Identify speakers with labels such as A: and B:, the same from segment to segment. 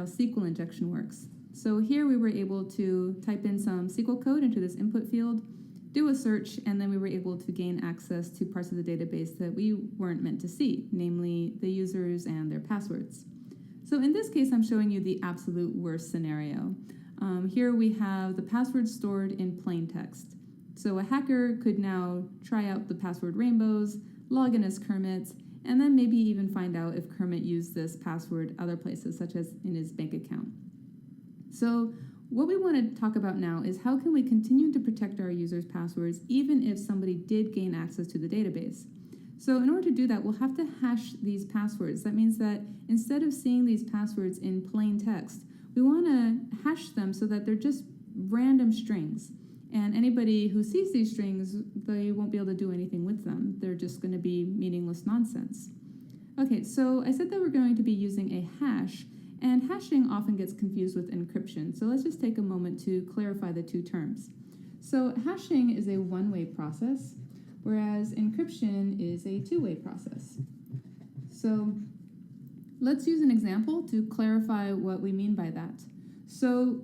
A: SQL injection works. So here we were able to type in some SQL code into this input field, do a search, and then we were able to gain access to parts of the database that we weren't meant to see, namely the users and their passwords. So in this case, I'm showing you the absolute worst scenario. Here we have the password stored in plain text. So a hacker could now try out the password rainbows, log in as Kermit, and then maybe even find out if Kermit used this password other places, such as in his bank account. So what we want to talk about now is how can we continue to protect our users' passwords even if somebody did gain access to the database. So in order to do that, we'll have to hash these passwords. That means that instead of seeing these passwords in plain text, we want to hash them so that they're just random strings. And anybody who sees these strings, they won't be able to do anything with them. They're just going to be meaningless nonsense. Okay, so I said that we're going to be using a hash, and hashing often gets confused with encryption. So let's just take a moment to clarify the two terms. So hashing is a one-way process, whereas encryption is a two-way process. So let's use an example to clarify what we mean by that. So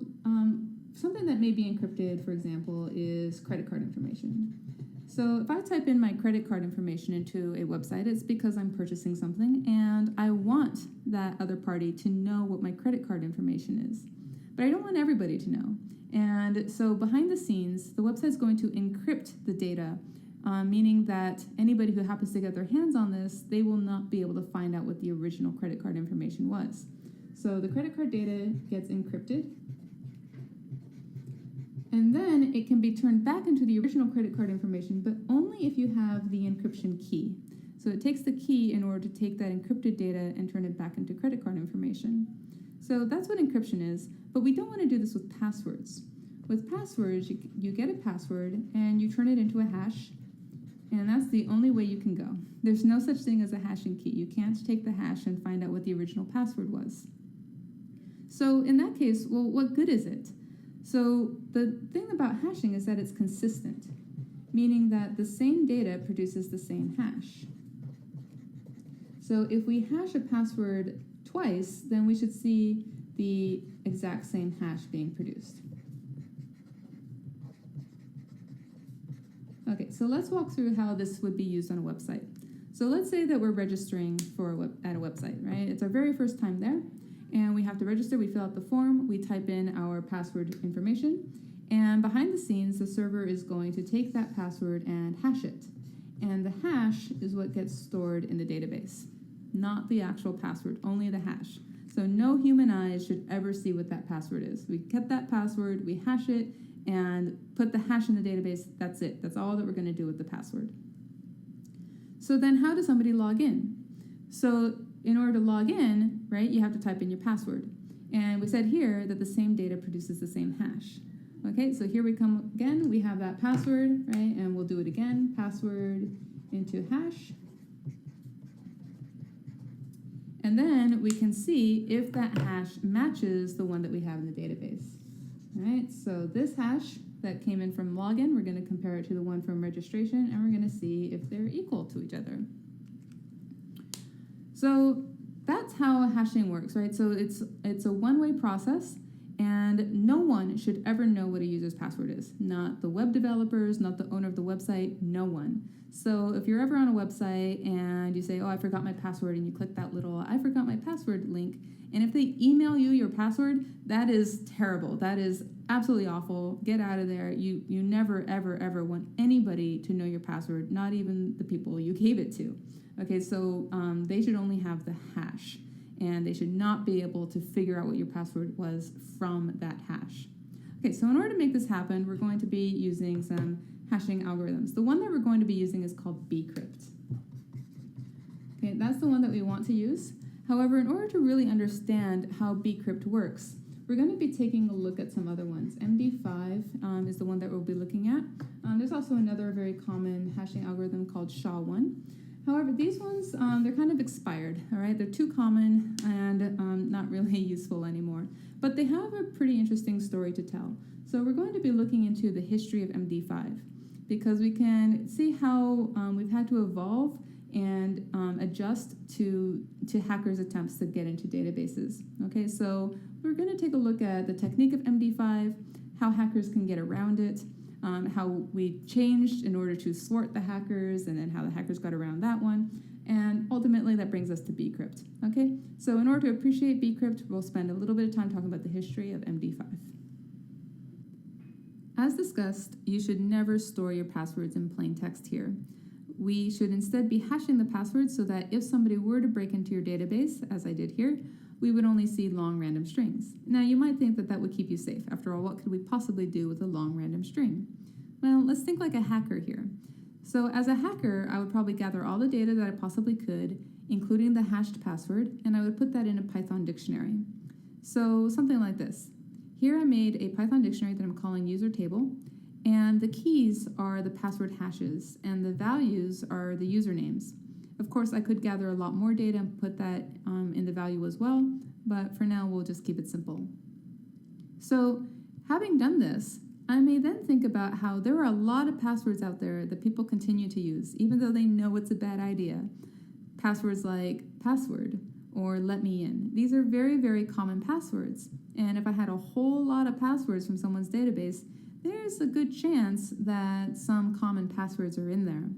A: something that may be encrypted, for example, is credit card information. So if I type in my credit card information into a website, it's because I'm purchasing something and I want that other party to know what my credit card information is. But I don't want everybody to know. And so behind the scenes, the website's going to encrypt the data, meaning that anybody who happens to get their hands on this, they will not be able to find out what the original credit card information was. So the credit card data gets encrypted, and then it can be turned back into the original credit card information, but only if you have the encryption key. So it takes the key in order to take that encrypted data and turn it back into credit card information. So that's what encryption is, but we don't want to do this with passwords. With passwords, you get a password and you turn it into a hash, and that's the only way you can go. There's no such thing as a hashing key. You can't take the hash and find out what the original password was. So in that case, well, what good is it? So the thing about hashing is that it's consistent, meaning that the same data produces the same hash. So if we hash a password twice, then we should see the exact same hash being produced. Okay, so let's walk through how this would be used on a website. So let's say that we're registering at a website, right? It's our very first time there, and we have to register. We fill out the form, we type in our password information, and behind the scenes, the server is going to take that password and hash it. And the hash is what gets stored in the database, not the actual password, only the hash. So no human eyes should ever see what that password is. We get that password, we hash it, and put the hash in the database. That's it. That's all that we're going to do with the password. So then how does somebody log in? So in order to log in, right, you have to type in your password. And we said here that the same data produces the same hash. Okay, so here we come again. We have that password, right, and we'll do it again. Password into hash. And then we can see if that hash matches the one that we have in the database. All right, so this hash that came in from login, we're going to compare it to the one from registration, and we're going to see if they're equal to each other. So that's how hashing works, right? So it's a one-way process, and no one should ever know what a user's password is. Not the web developers, not the owner of the website, no one. So if you're ever on a website and you say, oh, I forgot my password, and you click that little I forgot my password link, and if they email you your password, that is terrible. That is absolutely awful. Get out of there. You never, ever, ever want anybody to know your password, not even the people you gave it to. Okay, so they should only have the hash, and they should not be able to figure out what your password was from that hash. Okay, so in order to make this happen, we're going to be using some hashing algorithms. The one that we're going to be using is called bcrypt. Okay, that's the one that we want to use. However, in order to really understand how bcrypt works, we're going to be taking a look at some other ones. MD5 is the one that we'll be looking at. There's also another very common hashing algorithm called SHA-1. However, these ones, they're kind of expired, all right? They're too common and not really useful anymore. But they have a pretty interesting story to tell. So we're going to be looking into the history of MD5 because we can see how we've had to evolve and adjust to hackers' attempts to get into databases. Okay, so we're going to take a look at the technique of MD5, how hackers can get around it, how we changed in order to thwart the hackers, and then how the hackers got around that one. And ultimately, that brings us to bcrypt. Okay, so in order to appreciate bcrypt, we'll spend a little bit of time talking about the history of MD5. As discussed, you should never store your passwords in plain text here. We should instead be hashing the passwords so that if somebody were to break into your database, as I did here, we would only see long random strings. Now, you might think that that would keep you safe. After all, what could we possibly do with a long random string? Well, let's think like a hacker here. So as a hacker, I would probably gather all the data that I possibly could, including the hashed password, and I would put that in a Python dictionary. So something like this. Here I made a Python dictionary that I'm calling user table, and the keys are the password hashes, and the values are the usernames. Of course, I could gather a lot more data and put that in the value as well, but for now, we'll just keep it simple. So having done this, I may then think about how there are a lot of passwords out there that people continue to use, even though they know it's a bad idea. Passwords like password or let me in. These are very, very common passwords. And if I had a whole lot of passwords from someone's database, there's a good chance that some common passwords are in there.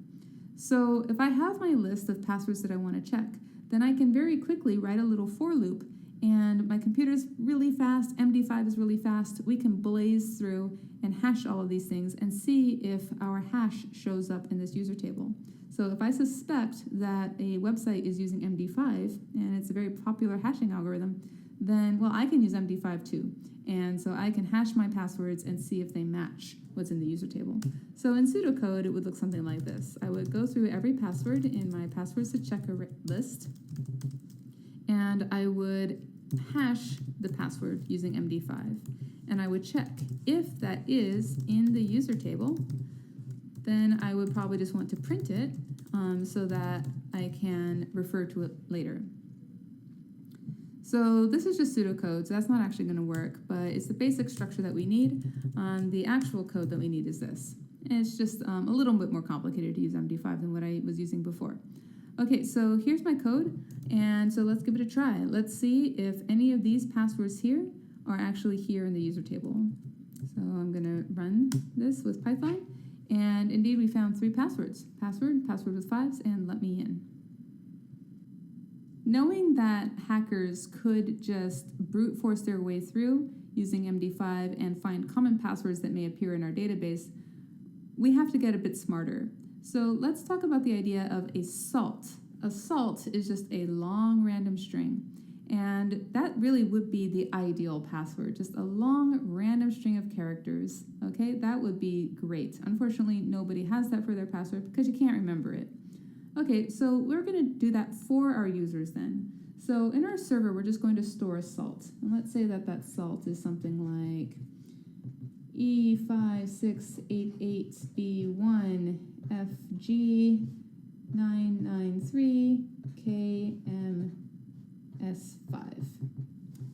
A: So if I have my list of passwords that I want to check, then I can very quickly write a little for loop, and my computer's really fast, MD5 is really fast. We can blaze through and hash all of these things and see if our hash shows up in this user table. So if I suspect that a website is using MD5, and it's a very popular hashing algorithm, then, well, I can use MD5 too. And so I can hash my passwords and see if they match what's in the user table. So in pseudocode, it would look something like this. I would go through every password in my passwords to check list, and I would hash the password using MD5. And I would check if that is in the user table, then I would probably just want to print it so that I can refer to it later. So this is just pseudocode, so that's not actually going to work, but it's the basic structure that we need. The actual code that we need is this. And it's just a little bit more complicated to use MD5 than what I was using before. Okay, so here's my code, and so let's give it a try. Let's see if any of these passwords here are actually here in the user table. So I'm going to run this with Python, and indeed we found 3 passwords. Password with 5s, and let me in. Knowing that hackers could just brute force their way through using MD5 and find common passwords that may appear in our database, we have to get a bit smarter. So let's talk about the idea of a salt. A salt is just a long random string, and that really would be the ideal password, just a long random string of characters. Okay, that would be great. Unfortunately, nobody has that for their password because you can't remember it. Okay, so we're going to do that for our users then. So in our server, we're just going to store a salt. And let's say that that salt is something like E5688B1FG993KMS5.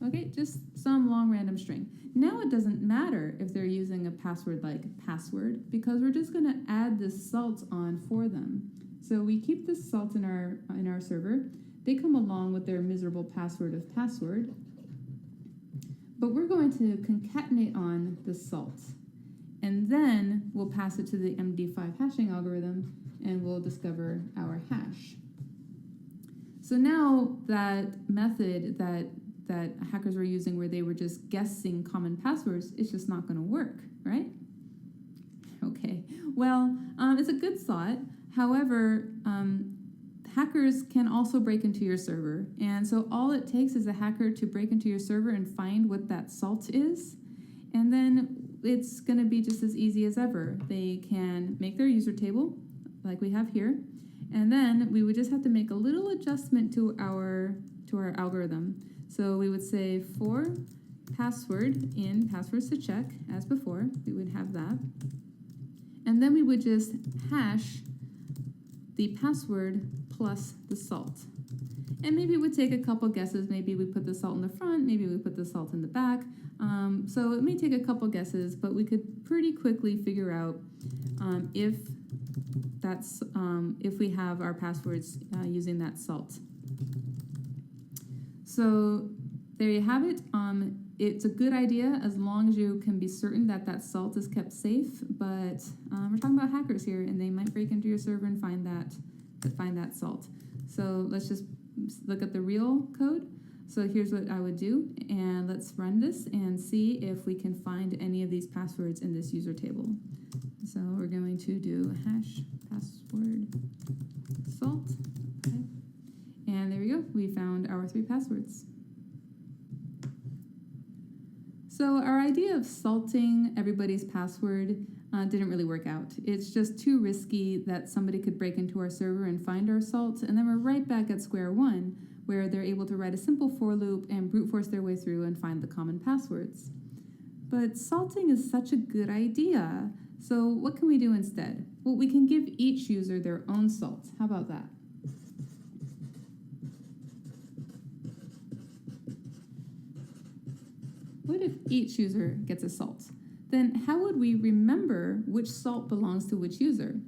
A: Okay, just some long random string. Now it doesn't matter if they're using a password like password because we're just going to add this salt on for them. So we keep this salt in our server. They come along with their miserable password of password, but we're going to concatenate on the salt, and then we'll pass it to the MD5 hashing algorithm, and we'll discover our hash. So now that method that hackers were using, where they were just guessing common passwords, it's just not going to work, right? Okay. Well, it's a good thought. However, hackers can also break into your server. And so all it takes is a hacker to break into your server and find what that salt is. And then it's going to be just as easy as ever. They can make their user table, like we have here. And then we would just have to make a little adjustment to our algorithm. So we would say for password in passwords to check, as before, we would have that. And then we would just hash the password plus the salt. And maybe it would take a couple guesses. Maybe we put the salt in the front, maybe we put the salt in the back. So it may take a couple guesses, but we could pretty quickly figure out if we have our passwords using that salt. So there you have it. It's a good idea as long as you can be certain that that salt is kept safe, but we're talking about hackers here, and they might break into your server and find that salt. So let's just look at the real code. So here's what I would do, and let's run this and see if we can find any of these passwords in this user table. So we're going to do hash password salt, okay. And there we go, we found our 3 passwords. So our idea of salting everybody's password didn't really work out. It's just too risky that somebody could break into our server and find our salt, and then we're right back at square one, where they're able to write a simple for loop and brute force their way through and find the common passwords. But salting is such a good idea. So what can we do instead? Well, we can give each user their own salt. How about that? What if each user gets a salt? Then how would we remember which salt belongs to which user?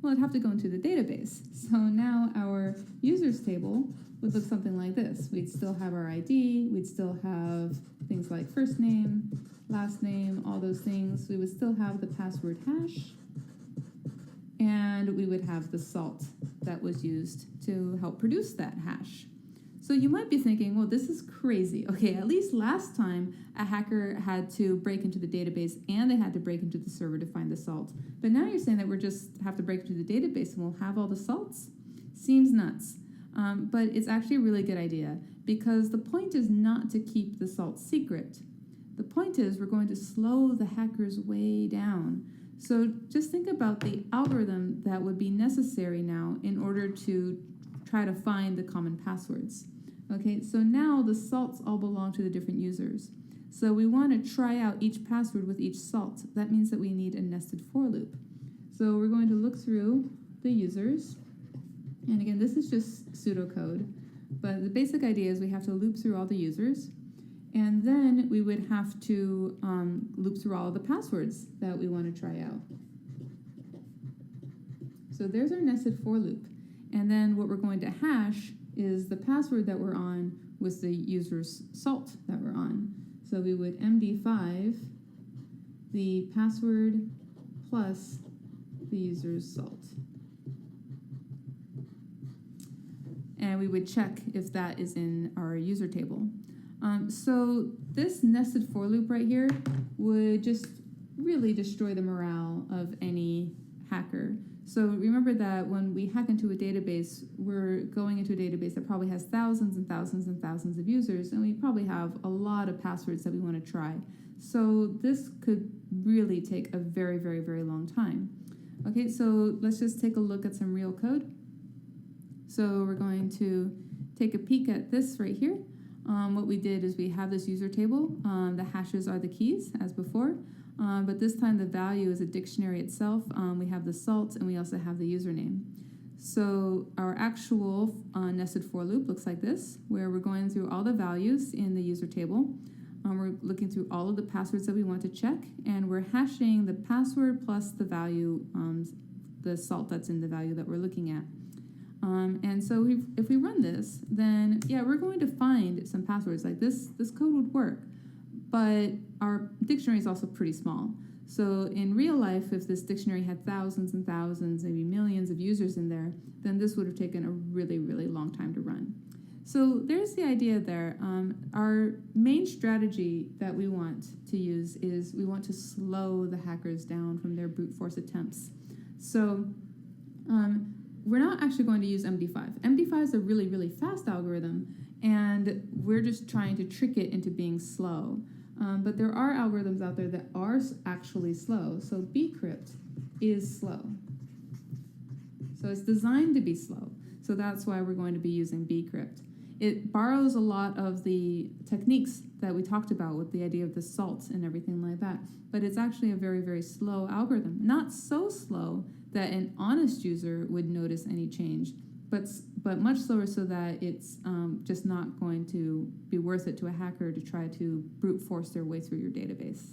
A: Well, it'd have to go into the database. So now our users table would look something like this. We'd still have our ID, we'd still have things like first name, last name, all those things. We would still have the password hash, and we would have the salt that was used to help produce that hash. So you might be thinking, well, this is crazy. Okay, at least last time a hacker had to break into the database and they had to break into the server to find the salt. But now you're saying that we just have to break into the database and we'll have all the salts? Seems nuts. But it's actually a really good idea, because the point is not to keep the salt secret. The point is we're going to slow the hackers way down. So just think about the algorithm that would be necessary now in order to try to find the common passwords. Okay, so now the salts all belong to the different users. So we want to try out each password with each salt. That means that we need a nested for loop. So we're going to look through the users. And again, this is just pseudocode, but the basic idea is we have to loop through all the users, and then we would have to loop through all of the passwords that we want to try out. So there's our nested for loop. And then what we're going to hash is the password that we're on with the user's salt that we're on. So we would MD5 the password plus the user's salt. And we would check if that is in our user table. So this nested for loop right here would just really destroy the morale of any hacker. So remember that when we hack into a database, we're going into a database that probably has thousands and thousands and thousands of users, and we probably have a lot of passwords that we want to try. So this could really take a very, very, very long time. Okay, so let's just take a look at some real code. So we're going to take a peek at this right here. What we did is we have this user table. The hashes are the keys, as before. But this time the value is a dictionary itself. We have the salt, and we also have the username. So our actual nested for loop looks like this, where we're going through all the values in the user table. We're looking through all of the passwords that we want to check, and we're hashing the password plus the value, the salt that's in the value that we're looking at. And so if we run this, then yeah, we're going to find some passwords. Like this code would work, but our dictionary is also pretty small. So in real life, if this dictionary had thousands and thousands, maybe millions of users in there, then this would have taken a really, really long time to run. So there's the idea there. Our main strategy that we want to use is we want to slow the hackers down from their brute force attempts. So we're not actually going to use MD5. MD5 is a really, really fast algorithm, and we're just trying to trick it into being slow. But there are algorithms out there that are actually slow. So bcrypt is slow. So it's designed to be slow. So that's why we're going to be using bcrypt. It borrows a lot of the techniques that we talked about with the idea of the salts and everything like that. But it's actually a very, very slow algorithm. Not so slow that an honest user would notice any change, but much slower so that it's just not going to be worth it to a hacker to try to brute force their way through your database.